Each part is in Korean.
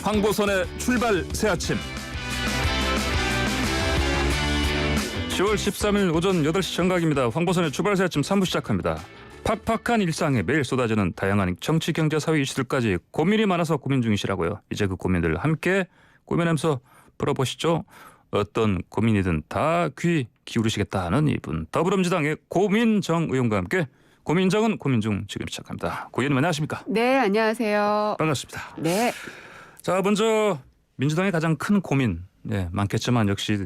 황보선의 출발 새 아침. 10월 13일 오전 8시 정각입니다. 황보선의 출발 새 아침 3부 시작합니다. 팍팍한 일상에 매일 쏟아지는 다양한 정치, 경제, 사회 이슈들까지 고민이 많아서 고민 중이시라고요. 이제 그 고민들 함께 고민하면서 풀어보시죠. 어떤 고민이든 다 귀 기울이시겠다 하는 이분, 더불어민주당의 고민정 의원과 함께 고민정은 고민중 지금 시작합니다. 고 의원님 안녕하십니까? 네, 안녕하세요. 반갑습니다. 네. 자, 먼저 민주당의 가장 큰 고민, 많겠지만 역시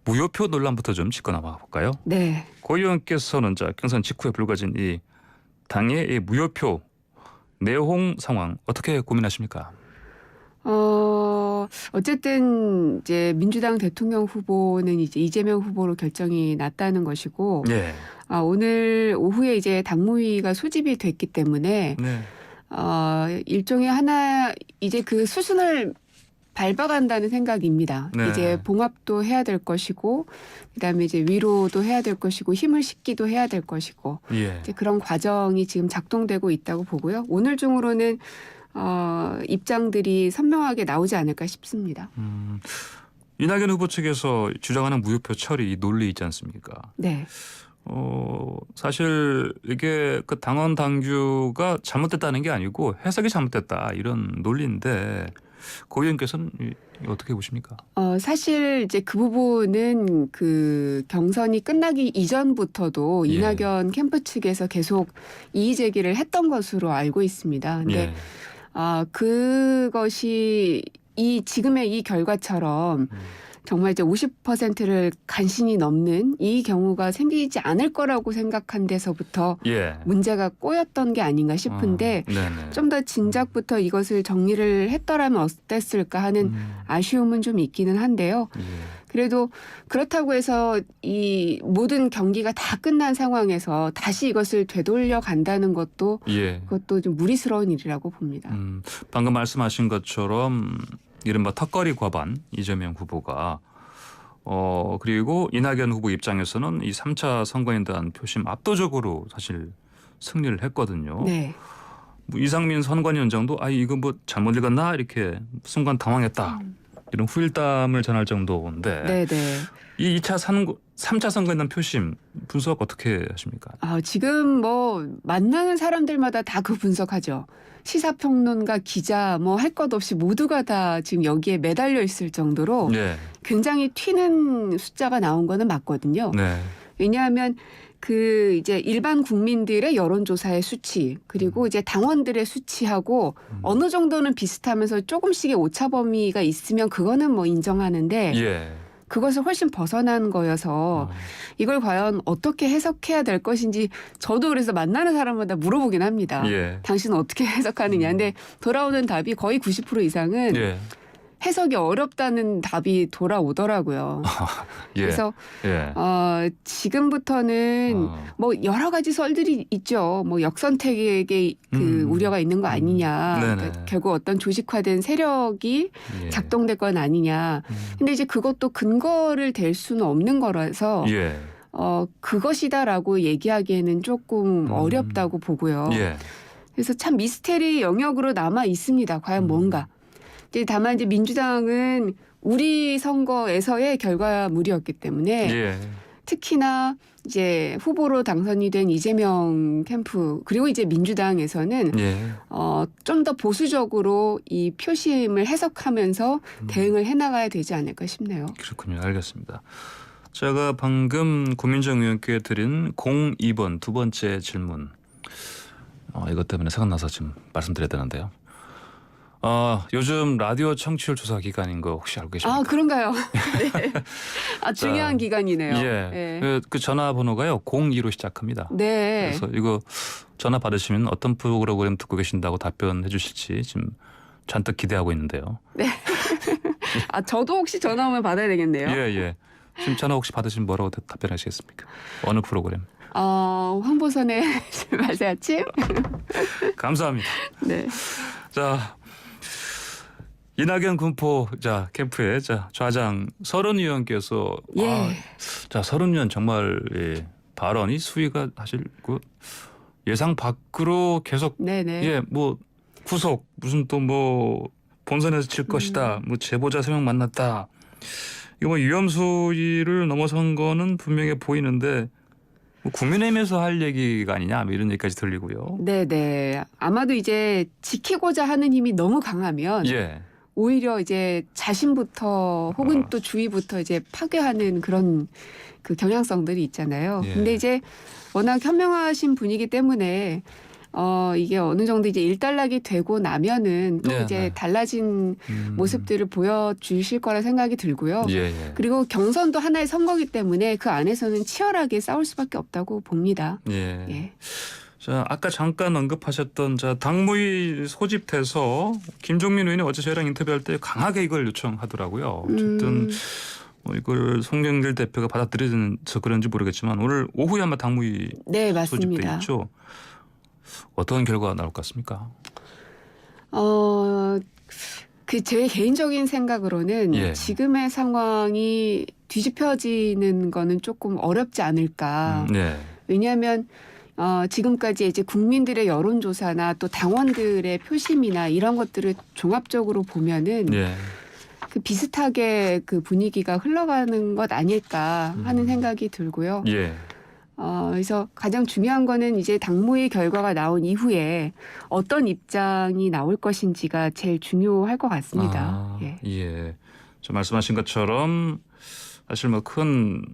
무효표 논란부터 좀 짚고 나가 볼까요? 네. 고 의원께서는 경선 직후에 불거진 이 당의 이 무효표 내용 상황 어떻게 고민하십니까? 어쨌든 이제 민주당 대통령 후보는 이제 이재명 후보로 결정이 났다는 것이고, 네. 오늘 오후에 이제 당무위가 소집이 됐기 때문에 네. 일종의 하나 이제 그 수순을 밟아간다는 생각입니다. 네. 이제 봉합도 해야 될 것이고, 그다음에 이제 위로도 해야 될 것이고, 힘을 싣기도 해야 될 것이고, 예. 이제 그런 과정이 지금 작동되고 있다고 보고요. 오늘 중으로는 입장들이 선명하게 나오지 않을까 싶습니다. 이낙연 후보 측에서 주장하는 무효표 처리 이 논리 있지 않습니까? 네. 사실 이게 그 당원 당규가 잘못됐다는 게 아니고 해석이 잘못됐다 이런 논리인데 고 의원께서는 어떻게 보십니까? 사실 이제 그 부분은 그 경선이 끝나기 이전부터도 예. 이낙연 캠프 측에서 계속 이의 제기를 했던 것으로 알고 있습니다. 근데 예. 그것이 이 지금의 이 결과처럼 정말 이제 50%를 간신히 넘는 이 경우가 생기지 않을 거라고 생각한 데서부터 예. 문제가 꼬였던 게 아닌가 싶은데 네네. 좀 더 진작부터 이것을 정리를 했더라면 어땠을까 하는 아쉬움은 좀 있기는 한데요. 예. 그래도 그렇다고 해서 이 모든 경기가 다 끝난 상황에서 다시 이것을 되돌려 간다는 것도 예. 그것도 좀 무리스러운 일이라고 봅니다. 방금 말씀하신 것처럼 이른바 턱걸이 과반 이재명 후보가 그리고 이낙연 후보 입장에서는 이 3차 선거인에 대한 표심 압도적으로 사실 승리를 했거든요. 네. 뭐 이상민 선관위원장도 이거 뭐 잘못 읽었나 이렇게 순간 당황했다. 이런 후일담을 전할 정도인데 네네. 이 3차 선거에 대한 표심 분석 어떻게 하십니까? 지금 뭐 만나는 사람들마다 다 그 분석하죠. 시사평론가, 기자 뭐 할 것 없이 모두가 다 지금 여기에 매달려 있을 정도로 네. 굉장히 튀는 숫자가 나온 거는 맞거든요. 네. 왜냐하면 그 이제 일반 국민들의 여론조사의 수치 그리고 이제 당원들의 수치하고 어느 정도는 비슷하면서 조금씩의 오차 범위가 있으면 그거는 뭐 인정하는데 예. 그것을 훨씬 벗어난 거여서 이걸 과연 어떻게 해석해야 될 것인지 저도 그래서 만나는 사람마다 물어보긴 합니다. 예. 당신은 어떻게 해석하느냐. 근데 돌아오는 답이 거의 90% 이상은 예. 해석이 어렵다는 답이 돌아오더라고요. 예. 그래서 예. 지금부터는 뭐 여러 가지 썰들이 있죠. 뭐 역선택에 그 우려가 있는 거 아니냐. 그러니까 결국 어떤 조직화된 세력이 예. 작동될 건 아니냐. 근데 이제 그것도 근거를 댈 수는 없는 거라서 예. 그것이다라고 얘기하기에는 조금 어렵다고 보고요. 예. 그래서 참 미스테리 영역으로 남아 있습니다. 과연 뭔가. 다만 이제 민주당은 우리 선거에서의 결과물이었기 때문에 예. 특히나 이제 후보로 당선이 된 이재명 캠프 그리고 이제 민주당에서는 예. 좀 더 보수적으로 이 표심을 해석하면서 대응을 해나가야 되지 않을까 싶네요. 그렇군요. 알겠습니다. 제가 방금 고민정 의원께 드린 02번 두 번째 질문. 이것 때문에 생각나서 지금 말씀드려야 되는데요. 요즘 라디오 청취율 조사 기간인 거 혹시 알고 계십니까? 그런가요? 네. 중요한 기간이네요. 예. 네. 그 전화번호가요 02로 시작합니다. 네. 그래서 이거 전화 받으시면 어떤 프로그램 듣고 계신다고 답변해 주실지 지금 잔뜩 기대하고 있는데요. 네. 저도 혹시 전화 오면 받아야 되겠네요. 예. 지금 전화 혹시 받으시면 뭐라고 답변하시겠습니까? 어느 프로그램? 황보선의 말세 아침. 감사합니다. 네. 자, 이낙연 군포 캠프의 좌장 서른 의원께서 서른 의원 정말 발언이 수위가 사실 예상 밖으로 계속 네네. 뭐 후속 무슨 또 뭐 본선에서 질 것이다. 뭐 제보자 3명 만났다. 이거 뭐 위험수위를 넘어선 거는 분명해 보이는데 뭐 국민의힘에서 할 얘기가 아니냐 뭐 이런 얘기까지 들리고요. 네네. 아마도 이제 지키고자 하는 힘이 너무 강하면 예. 오히려 이제 자신부터 혹은 또 주위부터 이제 파괴하는 그런 그 경향성들이 있잖아요. 예. 근데 이제 워낙 현명하신 분이기 때문에 이게 어느 정도 이제 일단락이 되고 나면은 또 네, 이제 네. 달라진 모습들을 보여주실 거라 생각이 들고요. 예, 예. 그리고 경선도 하나의 선거기 때문에 그 안에서는 치열하게 싸울 수밖에 없다고 봅니다. 예. 예. 자, 아까 잠깐 언급하셨던 당무위 소집돼서 김종민 의원이 어제 저희랑 인터뷰할 때 강하게 이걸 요청하더라고요. 어쨌든 이걸 송영길 대표가 받아들여서 그런지 모르겠지만 오늘 오후에 아마 당무위 네, 소집돼 맞습니다. 있죠. 어떤 결과가 나올 것 같습니까? 그 제 개인적인 생각으로는 예. 지금의 상황이 뒤집혀지는 거는 조금 어렵지 않을까. 네. 왜냐하면 지금까지 이제 국민들의 여론조사나 또 당원들의 표심이나 이런 것들을 종합적으로 보면은 예. 그 비슷하게 그 분위기가 흘러가는 것 아닐까 하는 생각이 들고요. 예. 그래서 가장 중요한 거는 이제 당무위 결과가 나온 이후에 어떤 입장이 나올 것인지가 제일 중요할 것 같습니다. 예. 예. 저 말씀하신 것처럼 사실 뭐 큰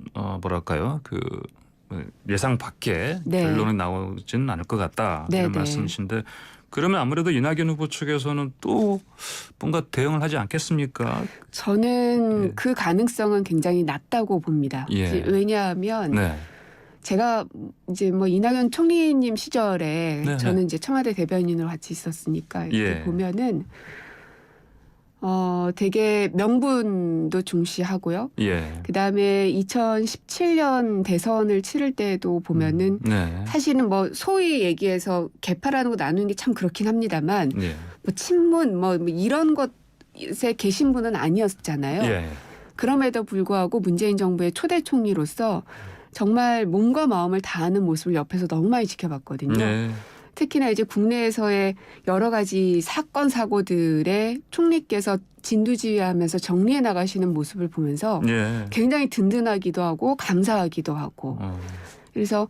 뭐랄까요 그 예상 밖의 네. 결론이 나오지는 않을 것 같다 네, 이런 네. 말씀이신데 그러면 아무래도 이낙연 후보 측에서는 또 뭔가 대응을 하지 않겠습니까? 저는 예. 그 가능성은 굉장히 낮다고 봅니다. 예. 왜냐하면 네. 제가 이제 뭐 이낙연 총리님 시절에 네, 저는 이제 청와대 대변인으로 같이 있었으니까 이렇게 예. 보면은 되게 명분도 중시하고요. 예. 그다음에 2017년 대선을 치를 때도 보면은 네. 사실은 뭐 소위 얘기해서 개파라는 거 나누는 게 참 그렇긴 합니다만 예. 뭐 친문 뭐 이런 것에 계신 분은 아니었잖아요. 예. 그럼에도 불구하고 문재인 정부의 초대 총리로서 정말 몸과 마음을 다하는 모습을 옆에서 너무 많이 지켜봤거든요. 네. 특히나 이제 국내에서의 여러 가지 사건 사고들의 총리께서 진두지휘하면서 정리해 나가시는 모습을 보면서 예. 굉장히 든든하기도 하고 감사하기도 하고 그래서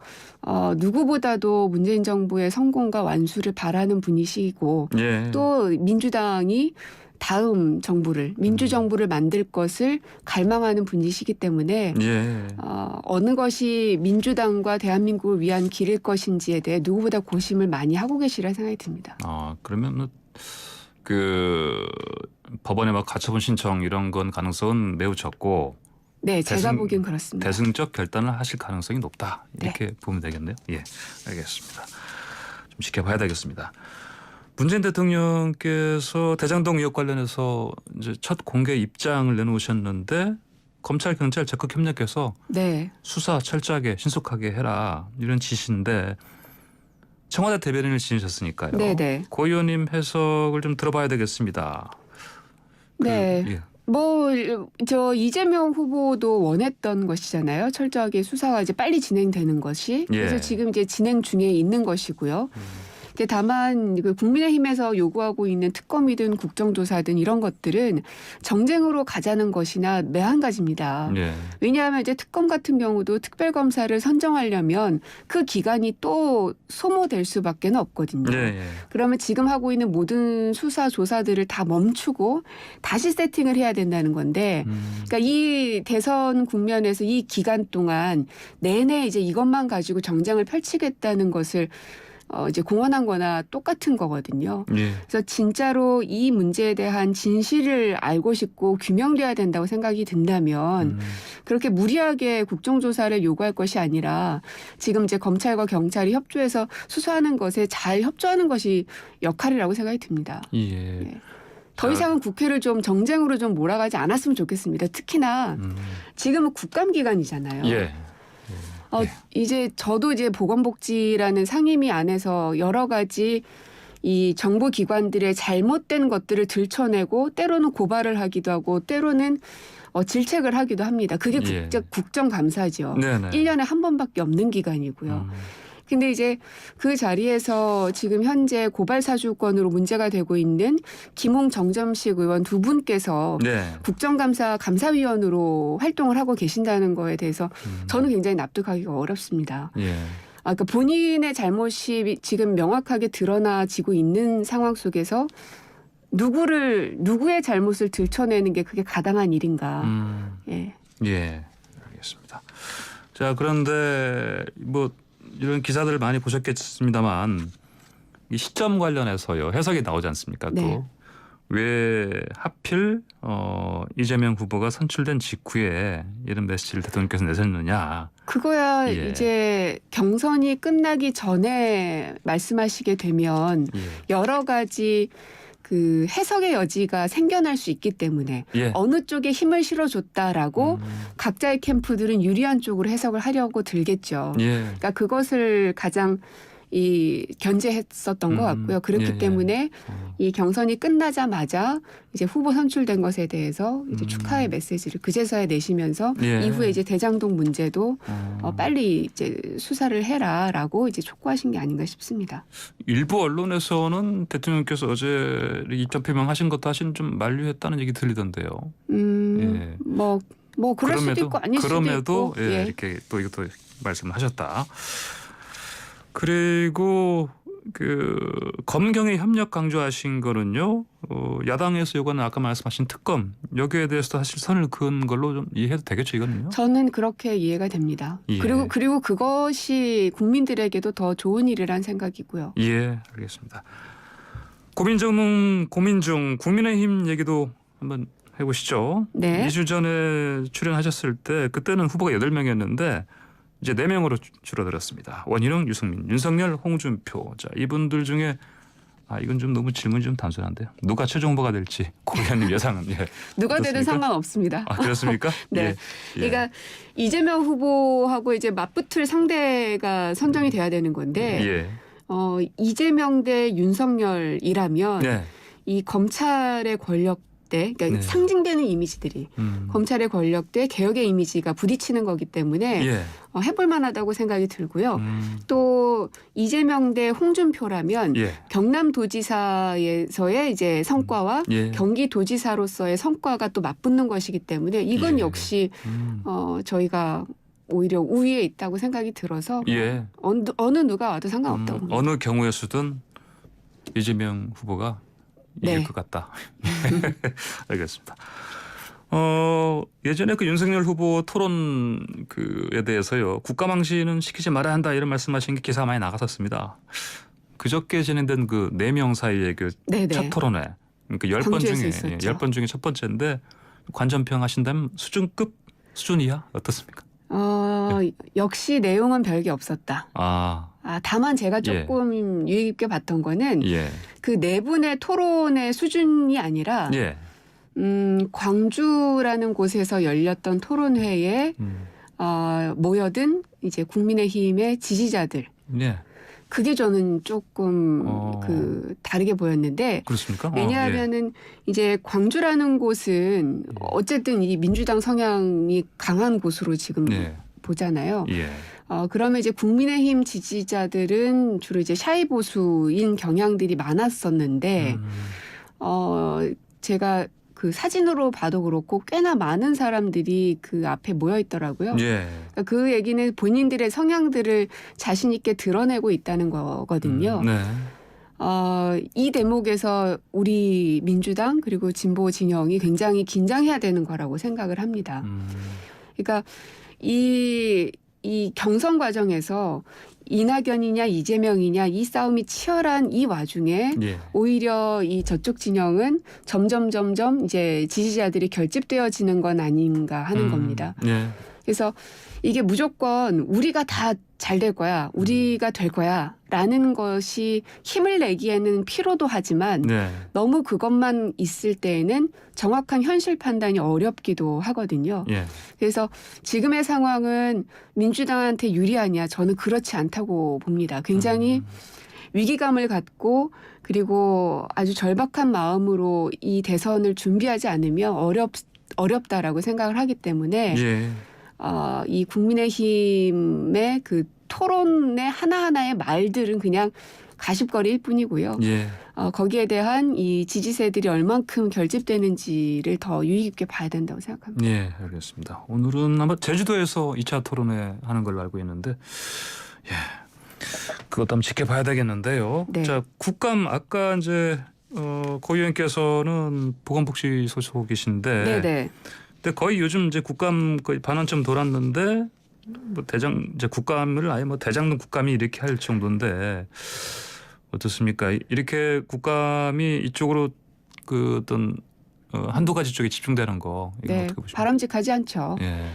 누구보다도 문재인 정부의 성공과 완수를 바라는 분이시고 예. 또 민주당이 다음 정부를 민주정부를 만들 것을 갈망하는 분이시기 때문에 예. 어느 것이 민주당과 대한민국을 위한 길일 것인지에 대해 누구보다 고심을 많이 하고 계시리라 생각이 듭니다. 그러면 그 법원에 막 가처분 신청 이런 건 가능성은 매우 적고 네, 제가 대승- 보기엔 그렇습니다. 대승적 결단을 하실 가능성이 높다. 이렇게 네. 보면 되겠네요. 예, 알겠습니다. 좀 지켜봐야 되겠습니다. 문재인 대통령께서 대장동 의혹 관련해서 이제 첫 공개 입장을 내놓으셨는데 검찰 경찰 적극 협력해서 네. 수사 철저하게 신속하게 해라 이런 지시인데 청와대 대변인을 지내셨으니까요. 네네. 고 의원님 해석을 좀 들어봐야 되겠습니다. 네. 예. 뭐 저 이재명 후보도 원했던 것이잖아요. 철저하게 수사가 이제 빨리 진행되는 것이. 그래서 예. 지금 이제 진행 중에 있는 것이고요. 근데 다만 그 국민의힘에서 요구하고 있는 특검이든 국정조사든 이런 것들은 정쟁으로 가자는 것이나 매한가지입니다. 예. 왜냐하면 이제 특검 같은 경우도 특별검사를 선정하려면 그 기간이 또 소모될 수밖에 없거든요. 예. 예. 그러면 지금 하고 있는 모든 수사 조사들을 다 멈추고 다시 세팅을 해야 된다는 건데 그러니까 이 대선 국면에서 이 기간 동안 내내 이제 이것만 가지고 정쟁을 펼치겠다는 것을 이제 공언한 거나 똑같은 거거든요. 예. 그래서 진짜로 이 문제에 대한 진실을 알고 싶고 규명돼야 된다고 생각이 든다면 그렇게 무리하게 국정조사를 요구할 것이 아니라 지금 이제 검찰과 경찰이 협조해서 수사하는 것에 잘 협조하는 것이 역할이라고 생각이 듭니다. 예. 더 이상은 국회를 좀 정쟁으로 좀 몰아가지 않았으면 좋겠습니다. 특히나 지금은 국감기간이잖아요. 예. 이제 저도 이제 보건복지라는 상임위 안에서 여러 가지 이 정부 기관들의 잘못된 것들을 들춰내고 때로는 고발을 하기도 하고 때로는 질책을 하기도 합니다. 그게 예. 국정감사죠. 네네. 1년에 한 번밖에 없는 기간이고요. 근데 이제 그 자리에서 지금 현재 고발 사주권으로 문제가 되고 있는 김홍 정점식 의원 두 분께서 네. 국정감사 감사위원으로 활동을 하고 계신다는 거에 대해서 저는 굉장히 납득하기가 어렵습니다. 예. 그러니까 본인의 잘못이 지금 명확하게 드러나지고 있는 상황 속에서 누구의 잘못을 들춰내는 게 그게 가당한 일인가. 예. 예. 알겠습니다. 자, 그런데 뭐 이런 기사들을 많이 보셨겠습니다만 이 시점 관련해서요. 해석이 나오지 않습니까? 또 네. 왜 하필 이재명 후보가 선출된 직후에 이런 메시지를 대통령께서 내셨느냐. 그거야 예. 이제 경선이 끝나기 전에 말씀하시게 되면 예. 여러 가지 그 해석의 여지가 생겨날 수 있기 때문에 예. 어느 쪽에 힘을 실어줬다라고 각자의 캠프들은 유리한 쪽으로 해석을 하려고 들겠죠. 예. 그러니까 그것을 가장 견제했었던 것 같고요. 그렇기 예. 때문에 이 경선이 끝나자마자 이제 후보 선출된 것에 대해서 이제 축하의 메시지를 그제서야 내시면서 예. 이후에 이제 대장동 문제도 빨리 이제 수사를 해라라고 이제 촉구하신 게 아닌가 싶습니다. 일부 언론에서는 대통령께서 어제 입장 표명하신 것도 하신 좀 만류했다는 얘기 들리던데요. 예. 뭐 그럴 수도 있고 아닐 수도 있고. 예, 예. 이렇게 또 이것도 말씀하셨다. 그리고 그 검경의 협력 강조하신 거는요. 야당에서 요구하는 아까 말씀하신 특검 여기에 대해서도 사실 선을 그은 걸로 좀 이해해도 되겠죠, 이거는요? 저는 그렇게 이해가 됩니다. 예. 그리고 그것이 국민들에게도 더 좋은 일이란 생각이고요. 예, 알겠습니다. 고민중 국민의힘 얘기도 한번 해보시죠. 네. 2주 전에 출연하셨을 때 그때는 후보가 8명이었는데 이제 4명으로 줄어들었습니다. 원희룡, 유승민, 윤석열, 홍준표. 자, 이분들 중에 이건 좀 너무 질문이 좀 단순한데요. 누가 최종 후보가 될지 고 의원님 예상은 예. 누가 되든 어떻습니까? 상관없습니다. 그렇습니까? 네. 예. 예. 그러니까 이재명 후보하고 이제 맞붙을 상대가 선정이 돼야 되는 건데 예. 이재명 대 윤석열이라면 예. 이 검찰의 권력대, 그러니까 네. 상징되는 이미지들이 검찰의 권력대 개혁의 이미지가 부딪히는 거기 때문에 예. 해볼 만하다고 생각이 들고요. 음. 또 이재명 대 홍준표라면 예. 경남도지사에서의 이제 성과와 예. 경기도지사로서의 성과가 또 맞붙는 것이기 때문에 이건 예. 역시 저희가 오히려 우위에 있다고 생각이 들어서 예. 어느 누가 와도 상관없다고 봅니다. 어느 경우에서든 이재명 후보가 이길 네. 것 같다. 알겠습니다. 예전에 그 윤석열 후보 토론 그에 대해서요. 국가망신은 시키지 말아야 한다 이런 말씀하신 게 기사가 많이 나갔었습니다. 그저께 진행된 그 4명 사이의 그 네네. 첫 토론회. 그러니까 10번 광주에서 중에 있었죠. 10번 중에 첫 번째인데 관전평 하신다면 수준급 수준 이하 어떻습니까? 역시 내용은 별게 없었다. 다만 제가 조금 유의 깊게 봤던 거는 예. 그 네 분의 토론의 수준이 아니라 예. 광주라는 곳에서 열렸던 토론회에 모여든 이제 국민의힘의 지지자들. 예. 그게 저는 조금 다르게 보였는데. 그렇습니까? 왜냐하면은 이제 광주라는 곳은 어쨌든 이 민주당 성향이 강한 곳으로 지금 보잖아요. 예. 그러면 이제 국민의힘 지지자들은 주로 이제 샤이 보수인 경향들이 많았었는데, 제가 그 사진으로 봐도 그렇고 꽤나 많은 사람들이 그 앞에 모여 있더라고요. 예. 그러니까 그 얘기는 본인들의 성향들을 자신 있게 드러내고 있다는 거거든요. 네. 이 대목에서 우리 민주당 그리고 진보 진영이 굉장히 긴장해야 되는 거라고 생각을 합니다. 그러니까 이 경선 과정에서 이낙연이냐 이재명이냐 이 싸움이 치열한 이 와중에 오히려 이 저쪽 진영은 점점 이제 지지자들이 결집되어지는 건 아닌가 하는 겁니다. 그래서 이게 무조건 우리가 다 잘 될 거야, 우리가 될 거야 라는 것이 힘을 내기에는 필요도 하지만 너무 그것만 있을 때에는 정확한 현실 판단이 어렵기도 하거든요. 그래서 지금의 상황은 민주당한테 유리하냐, 저는 그렇지 않다고 봅니다. 굉장히 위기감을 갖고 그리고 아주 절박한 마음으로 이 대선을 준비하지 않으면 어렵다라고 생각을 하기 때문에 이 국민의힘의 그 토론의 하나하나의 말들은 그냥 가십거리일 뿐이고요. 예. 거기에 대한 이 지지세들이 얼만큼 결집되는지를 더 유의 깊게 봐야 된다고 생각합니다. 예, 알겠습니다. 오늘은 아마 제주도에서 2차 토론회 하는 걸로 알고 있는데, 예, 그것도 한번 지켜봐야 되겠는데요. 네. 자, 국감 아까 이제 고 의원께서는 보건복지 소속이신데, 네네. 근데 거의 요즘 이제 국감 거의 반환점 돌았는데, 뭐 이제 국감을 아예 뭐 대장동 국감이 이렇게 할 정도인데 어떻습니까? 이렇게 국감이 이쪽으로 그 어떤 한두 가지 쪽에 집중되는 거 이건 네, 어떻게 보십니까? 바람직하지 않죠. 예.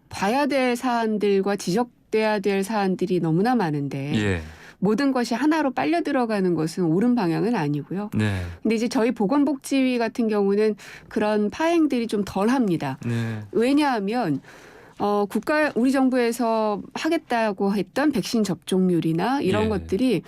봐야 될 사안들과 지적돼야 될 사안들이 너무나 많은데 예. 모든 것이 하나로 빨려 들어가는 것은 옳은 방향은 아니고요. 네. 근데 이제 저희 보건복지위 같은 경우는 그런 파행들이 좀 덜합니다. 네. 왜냐하면 우리 정부에서 하겠다고 했던 백신 접종률이나 이런 예. 것들이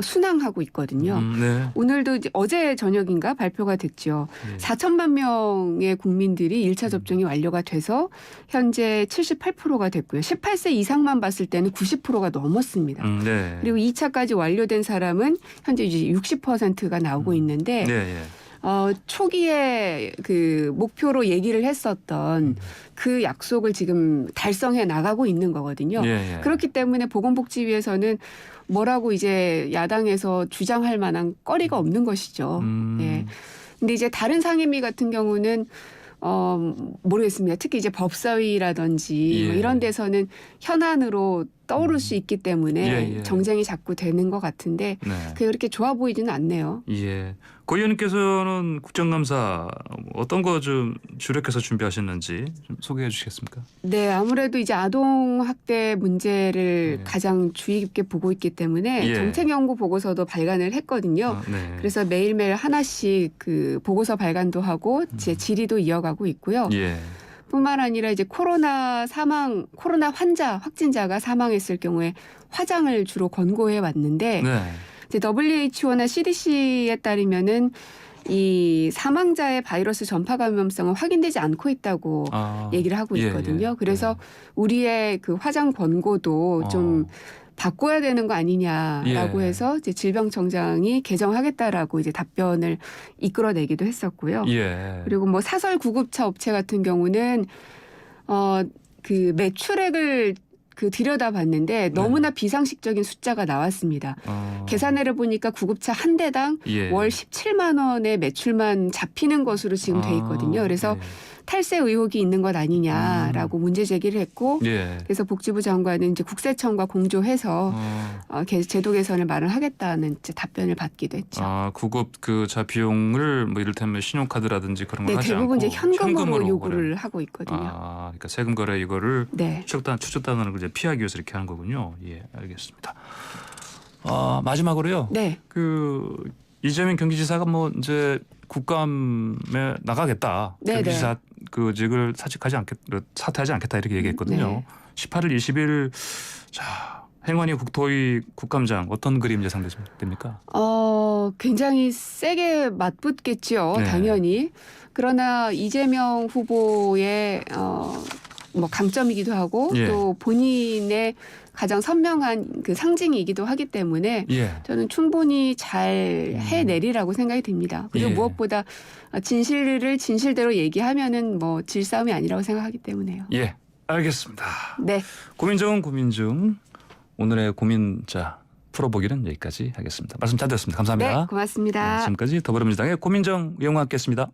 순항하고 있거든요. 네. 오늘도 이제 어제 저녁인가 발표가 됐죠. 예. 4천만 명의 국민들이 1차 접종이 완료가 돼서 현재 78%가 됐고요. 18세 이상만 봤을 때는 90%가 넘었습니다. 네. 그리고 2차까지 완료된 사람은 현재 이제 60%가 나오고 있는데 네. 예. 초기에 그 목표로 얘기를 했었던 그 약속을 지금 달성해 나가고 있는 거거든요. 예. 예. 그렇기 때문에 보건복지위에서는 뭐라고 이제 야당에서 주장할 만한 거리가 없는 것이죠. 예. 근데 이제 다른 상임위 같은 경우는 모르겠습니다. 특히 이제 법사위라든지 뭐 예. 이런 데서는 현안으로 떠오를 수 있기 때문에 예. 정쟁이 자꾸 되는 것 같은데 네. 그게 그렇게 좋아 보이지는 않네요. 예. 고 의원님께서는 국정감사 어떤 거 좀 주력해서 준비하셨는지 좀 소개해 주시겠습니까? 네, 아무래도 이제 아동 학대 문제를 예. 가장 주의 깊게 보고 있기 때문에 예. 정책 연구 보고서도 발간을 했거든요. 네. 그래서 매일매일 하나씩 그 보고서 발간도 하고 제 질의도 이어가고 있고요. 예. 뿐만 아니라 이제 코로나 환자 확진자가 사망했을 경우에 화장을 주로 권고해 왔는데 네. 이제 WHO나 CDC에 따르면은 이 사망자의 바이러스 전파 감염성은 확인되지 않고 있다고 얘기를 하고 있거든요. 그래서 우리의 그 화장 권고도 좀 바꿔야 되는 거 아니냐라고 해서 이제 질병청장이 개정하겠다라고 이제 답변을 이끌어내기도 했었고요. 예. 그리고 뭐 사설 구급차 업체 같은 경우는 그 매출액을 들여다봤는데 너무나 비상식적인 숫자가 나왔습니다. 계산해를 보니까 구급차 한 대당 예. 월 17만 원의 매출만 잡히는 것으로 지금 돼 있거든요. 그래서 탈세 의혹이 있는 것 아니냐라고 문제 제기를 했고 예. 그래서 복지부 장관은 이제 국세청과 공조해서 제도 개선을 마련하겠다는 이제 답변을 받기도 했죠. 구급 자 비용을 뭐 이를테면 신용카드라든지 그런 걸 네, 하지 대부분 않고 이제 현금으로 요구를 거래를. 하고 있거든요. 그러니까 세금 거래 이거를 네. 추적당하는 걸 이제 피하기 위해서 이렇게 하는 거군요. 예, 알겠습니다. 마지막으로요. 네. 이재명 경기지사가 뭐 이제 국감에 나가겠다. 네네. 경기지사 직을 사퇴하지 않겠다 이렇게 얘기했거든요. 네. 18일, 20일 자 행안위 국토위 국감장 어떤 그림 예상됩니까? 굉장히 세게 맞붙겠죠. 네. 당연히. 그러나 이재명 후보의 뭐 강점이기도 하고 예. 또 본인의 가장 선명한 그 상징이기도 하기 때문에 예. 저는 충분히 잘 해내리라고 생각이 듭니다. 그리고 예. 무엇보다 진실을 진실대로 얘기하면은 뭐 질싸움이 아니라고 생각하기 때문에요. 예, 알겠습니다. 네. 고민중 오늘의 고민 풀어보기는 여기까지 하겠습니다. 말씀 잘 들었습니다. 감사합니다. 네, 고맙습니다. 지금까지 더불어민주당의 고민정 의원과 함께했습니다.